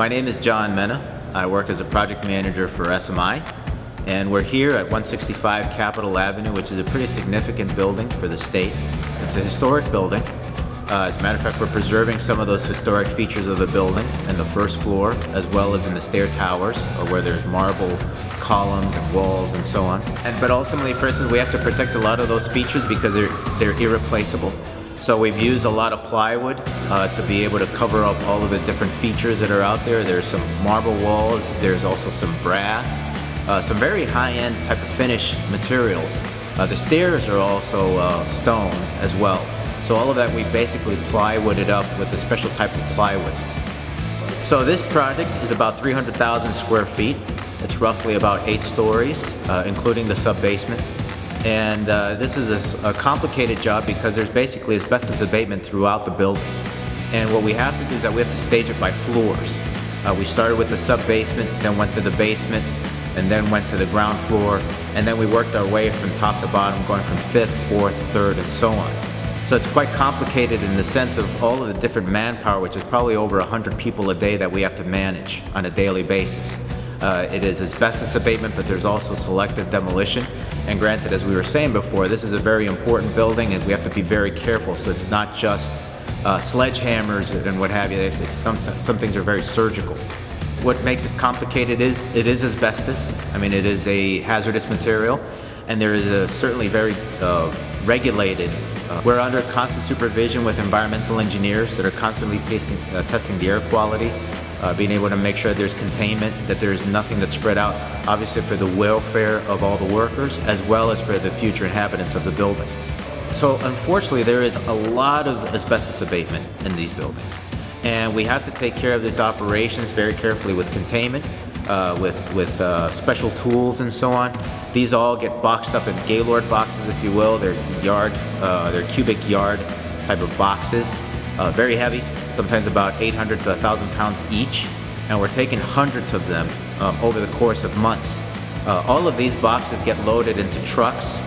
My name is John Mena. I work as a project manager for SMI, and we're here at 165 Capitol Avenue, which is a pretty significant building for the state. It's a historic building. As a matter of fact, we're preserving some of those historic features of the building in the first floor, as well as in the stair towers, where there's marble columns and walls and so on. But ultimately, for instance, we have to protect a lot of those features because they're irreplaceable. So we've used a lot of plywood to be able to cover up all of the different features that are out there. There's some marble walls, there's also some brass, some very high-end type of finish materials. The stairs are also stone as well. So all of that we basically plywooded up with a special type of plywood. So this project is about 300,000 square feet. It's roughly about 8 stories, including the sub-basement. And this is a complicated job because there's basically asbestos abatement throughout the building. And what we have to do is that we have to stage it by floors. We started with the sub-basement, then went to the basement, and then went to the ground floor. And then we worked our way from top to bottom, going from 5th, 4th, 3rd, and so on. So it's quite complicated in the sense of all of the different manpower, which is probably over 100 people a day that we have to manage on a daily basis. It is asbestos abatement, but there's also selective demolition. And granted, as we were saying before, this is a very important building and we have to be very careful. So it's not just sledgehammers and what have you. Some things are very surgical. What makes it complicated is it is asbestos. I mean, it is a hazardous material, and there is a certainly very regulated. We're under constant supervision with environmental engineers that are constantly testing the air quality, being able to make sure there's containment, that there's nothing that's spread out, obviously for the welfare of all the workers, as well as for the future inhabitants of the building. So unfortunately, there is a lot of asbestos abatement in these buildings. And we have to take care of these operations very carefully with containment, with special tools and so on. These all get boxed up in Gaylord boxes, if you will. They're cubic yard type of boxes, very heavy, sometimes about 800 to 1,000 pounds each. And we're taking hundreds of them over the course of months. All of these boxes get loaded into trucks,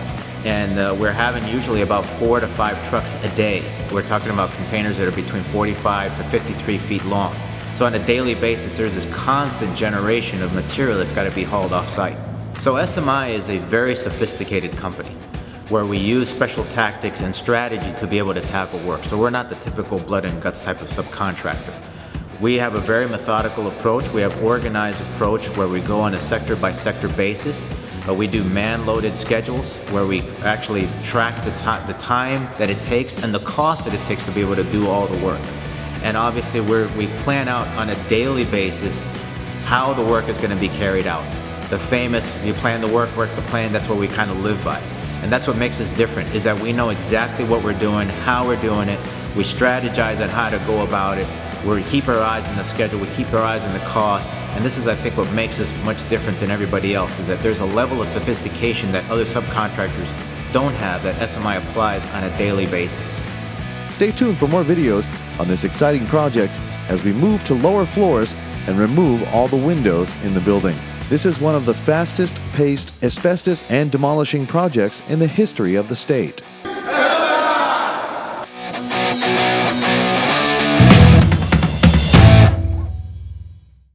and we're having usually about 4 to 5 trucks a day. We're talking about containers that are between 45 to 53 feet long. So on a daily basis, there's this constant generation of material that's got to be hauled off-site. So SMI is a very sophisticated company where we use special tactics and strategy to be able to tackle work. So we're not the typical blood and guts type of subcontractor. We have a very methodical approach. We have organized approach where we go on a sector-by-sector basis. We do man-loaded schedules where we actually track the time that it takes and the cost that it takes to be able to do all the work. And obviously we plan out on a daily basis how the work is going to be carried out. The famous, you plan the work the plan, that's what we kind of live by. And that's what makes us different, is that we know exactly what we're doing, how we're doing it, we strategize on how to go about it, we keep our eyes on the schedule, we keep our eyes on the cost, and this is, I think, what makes us much different than everybody else, is that there's a level of sophistication that other subcontractors don't have that SMI applies on a daily basis. Stay tuned for more videos on this exciting project as we move to lower floors and remove all the windows in the building. This is one of the fastest-paced asbestos and demolishing projects in the history of the state.